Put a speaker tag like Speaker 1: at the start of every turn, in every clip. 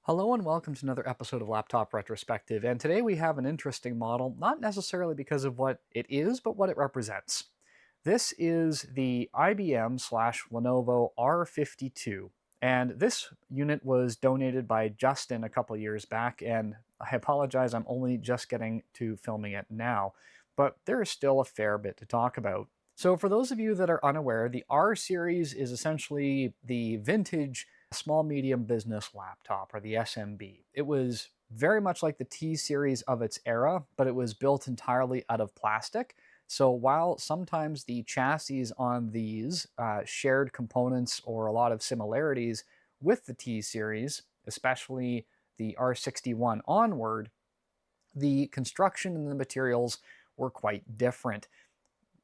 Speaker 1: Hello and welcome to another episode of Laptop Retrospective, and today we have an interesting model, not necessarily because of what it is, but what it represents. This is the IBM/Lenovo R52, and this unit was donated by Justin a couple years back, and I apologize, I'm only just getting to filming it now, but there is still a fair bit to talk about. So for those of you that are unaware, the R series is essentially the vintage small medium business laptop, or the SMB. It was very much like the T series of its era, but it was built entirely out of plastic. So while sometimes the chassis on these shared components or a lot of similarities with the T series, especially the R61 onward, the construction and the materials were quite different,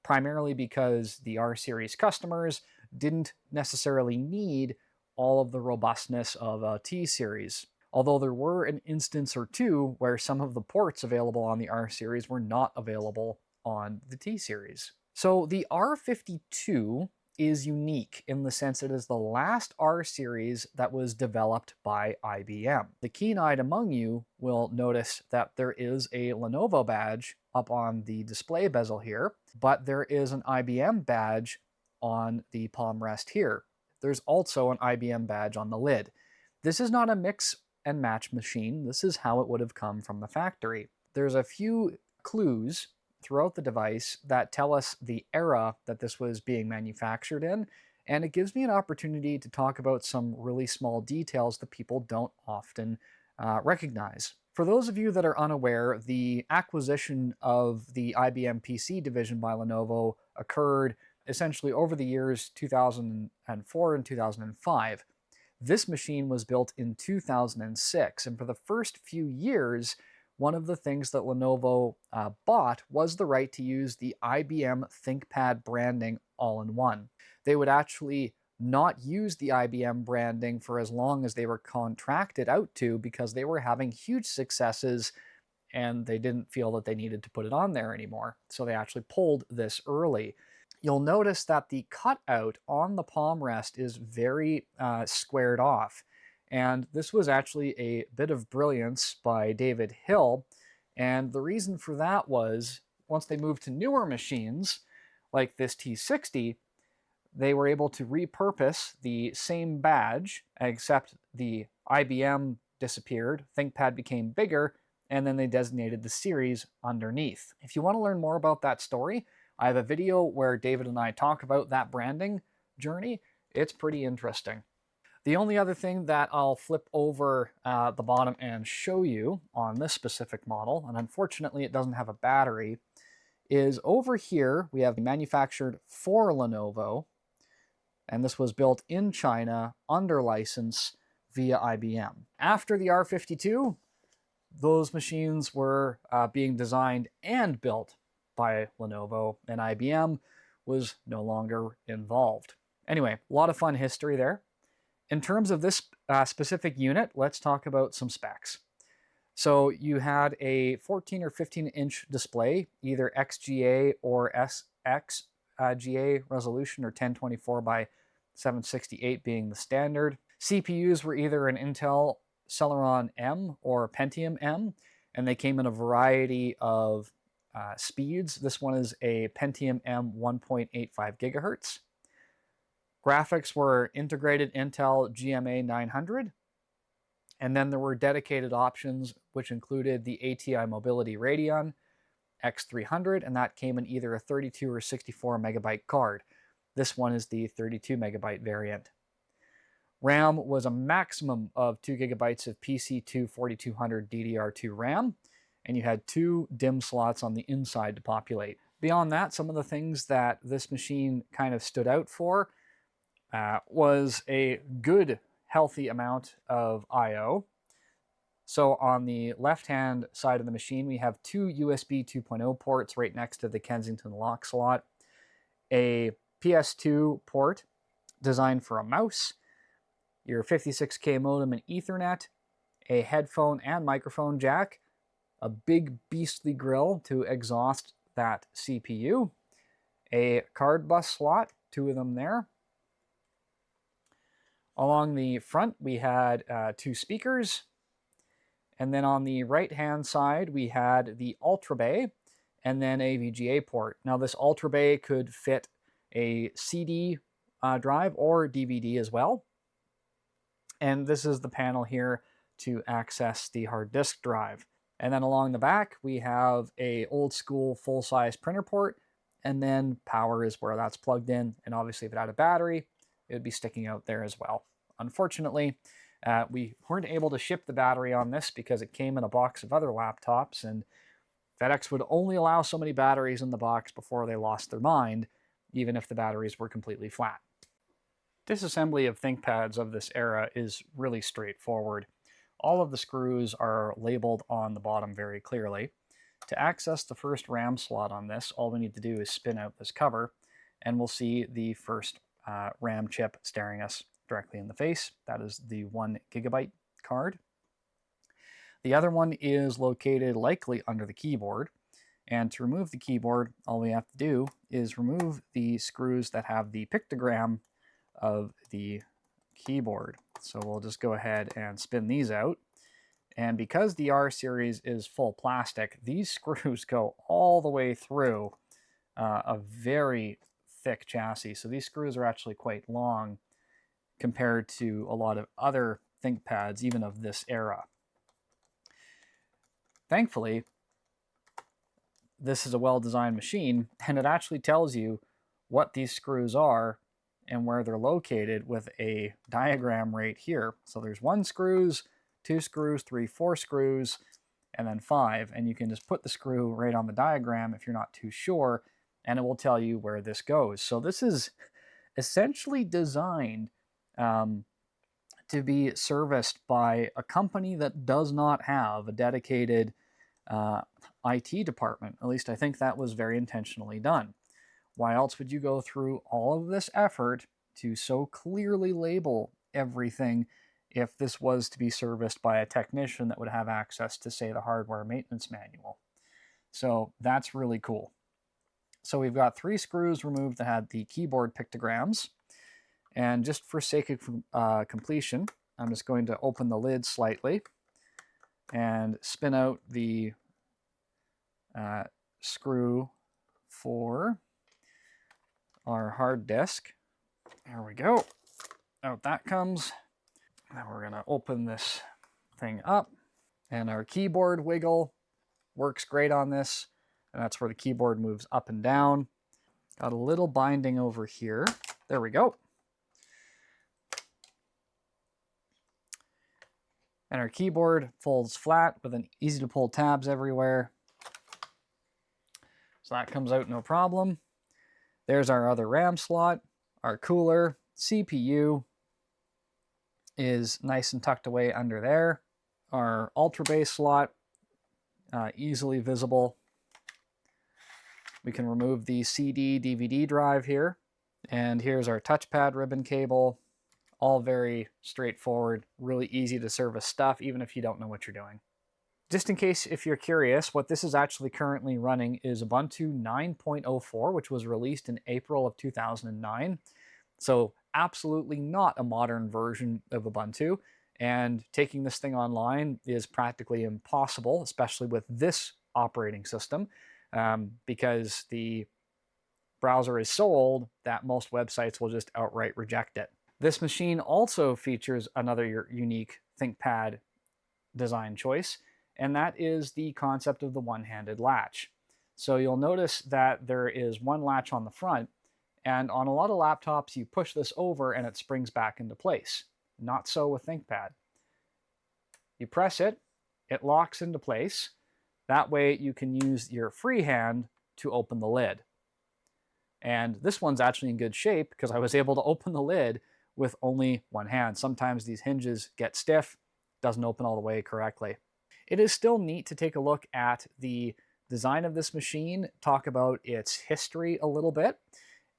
Speaker 1: primarily because the R series customers didn't necessarily need all of the robustness of a T series. Although there were an instance or two where some of the ports available on the R series were not available on the T series. So the R52 is unique in the sense it is the last R series that was developed by IBM. The keen-eyed among you will notice that there is a Lenovo badge up on the display bezel here, but there is an IBM badge on the palm rest here. There's also an IBM badge on the lid. This is not a mix and match machine. This is how it would have come from the factory. There's a few clues throughout the device that tell us the era that this was being manufactured in, and it gives me an opportunity to talk about some really small details that people don't often recognize. For those of you that are unaware, the acquisition of the IBM PC division by Lenovo occurred essentially over the years 2004 and 2005. This machine was built in 2006, and for the first few years, one of the things that Lenovo bought was the right to use the IBM ThinkPad branding all-in-one. They would actually not use the IBM branding for as long as they were contracted out to, because they were having huge successes and they didn't feel that they needed to put it on there anymore. So they actually pulled this early. You'll notice that the cutout on the palm rest is very squared off. And this was actually a bit of brilliance by David Hill. And the reason for that was, once they moved to newer machines, like this T60, they were able to repurpose the same badge, except the IBM disappeared, ThinkPad became bigger, and then they designated the series underneath. If you want to learn more about that story, I have a video where David and I talk about that branding journey. It's pretty interesting. The only other thing that I'll flip over the bottom and show you on this specific model, and unfortunately it doesn't have a battery, is over here we have manufactured for Lenovo, and this was built in China under license via IBM. After the R52, those machines were being designed and built by Lenovo, and IBM was no longer involved. Anyway, a lot of fun history there. In terms of this specific unit, let's talk about some specs. So you had a 14 or 15-inch display, either XGA or SXGA resolution, or 1024 by 768 being the standard. CPUs were either an Intel Celeron M or Pentium M, and they came in a variety of speeds. This one is a Pentium M 1.85 gigahertz. Graphics were integrated Intel GMA 900, and then there were dedicated options which included the ATI Mobility Radeon X300, and that came in either a 32 or 64 megabyte card. This one is the 32 megabyte variant. RAM was a maximum of 2 gigabytes of PC2 4200 DDR2 RAM, and you had 2 DIMM slots on the inside to populate. Beyond that, some of the things that this machine kind of stood out for was a good, healthy amount of I/O. So on the left-hand side of the machine, we have 2 USB 2.0 ports right next to the Kensington lock slot, a PS2 port designed for a mouse, your 56K modem and Ethernet, a headphone and microphone jack, a big beastly grill to exhaust that CPU, a card bus slot, 2 of them there. Along the front, we had 2 speakers, And then on the right-hand side, we had the Ultra Bay and then a VGA port. Now this Ultra Bay could fit a CD drive or DVD as well. And this is the panel here to access the hard disk drive. And then along the back, we have a old school full-size printer port, and then power is where that's plugged in. And obviously if it had a battery, it would be sticking out there as well. Unfortunately, we weren't able to ship the battery on this because it came in a box of other laptops, and FedEx would only allow so many batteries in the box before they lost their mind, even if the batteries were completely flat. Disassembly of ThinkPads of this era is really straightforward. All of the screws are labeled on the bottom very clearly. To access the first RAM slot on this, all we need to do is spin out this cover, and we'll see the first RAM chip staring us directly in the face. That is the 1 GB card. The other one is located likely under the keyboard, and to remove the keyboard, all we have to do is remove the screws that have the pictogram of the keyboard. So we'll just go ahead and spin these out. And because the R series is full plastic, these screws go all the way through a very thick chassis. So these screws are actually quite long compared to a lot of other ThinkPads, even of this era. Thankfully, this is a well-designed machine, and it actually tells you what these screws are and where they're located with a diagram right here. So there's 1 screws, 2 screws, 3, 4 screws, and then 5. And you can just put the screw right on the diagram if you're not too sure, and it will tell you where this goes. So this is essentially designed to be serviced by a company that does not have a dedicated IT department. At least I think that was very intentionally done. Why else would you go through all of this effort to so clearly label everything if this was to be serviced by a technician that would have access to, say, the hardware maintenance manual? So that's really cool. So we've got 3 screws removed that had the keyboard pictograms. And just for sake of completion, I'm just going to open the lid slightly and spin out the screw for our hard disk. There we go. Out that comes. Now we're going to open this thing up, and our keyboard wiggle works great on this, and that's where the keyboard moves up and down. Got a little binding over here. There we go. And our keyboard folds flat with an easy to pull tabs everywhere. So that comes out no problem. There's our other RAM slot. Our cooler, CPU is nice and tucked away under there. Our Ultra Bay slot, easily visible. We can remove the CD, DVD drive here. And here's our touchpad ribbon cable. All very straightforward, really easy to service stuff, even if you don't know what you're doing. Just in case if you're curious, what this is actually currently running is Ubuntu 9.04, which was released in April of 2009. So absolutely not a modern version of Ubuntu, and taking this thing online is practically impossible, especially with this operating system, because the browser is so old that most websites will just outright reject it. This machine also features another unique ThinkPad design choice, and that is the concept of the one-handed latch. So you'll notice that there is one latch on the front, and on a lot of laptops you push this over and it springs back into place. Not so with ThinkPad. You press it, it locks into place. That way you can use your free hand to open the lid. And this one's actually in good shape because I was able to open the lid with only one hand. Sometimes these hinges get stiff, doesn't open all the way correctly. It is still neat to take a look at the design of this machine, talk about its history a little bit,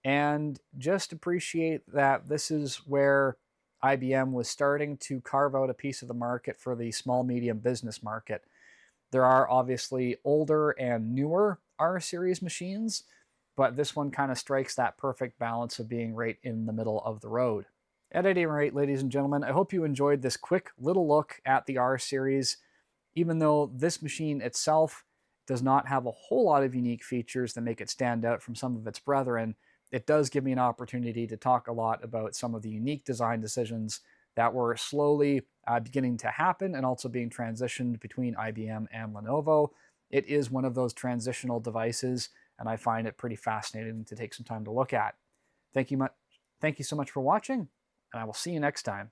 Speaker 1: and just appreciate that this is where IBM was starting to carve out a piece of the market for the small medium business market. There are obviously older and newer R series machines, but this one kind of strikes that perfect balance of being right in the middle of the road. At any rate, ladies and gentlemen, I hope you enjoyed this quick little look at the R series. Even though this machine itself does not have a whole lot of unique features that make it stand out from some of its brethren, it does give me an opportunity to talk a lot about some of the unique design decisions that were slowly beginning to happen and also being transitioned between IBM and Lenovo. It is one of those transitional devices, and I find it pretty fascinating to take some time to look at. Thank you so much for watching, and I will see you next time.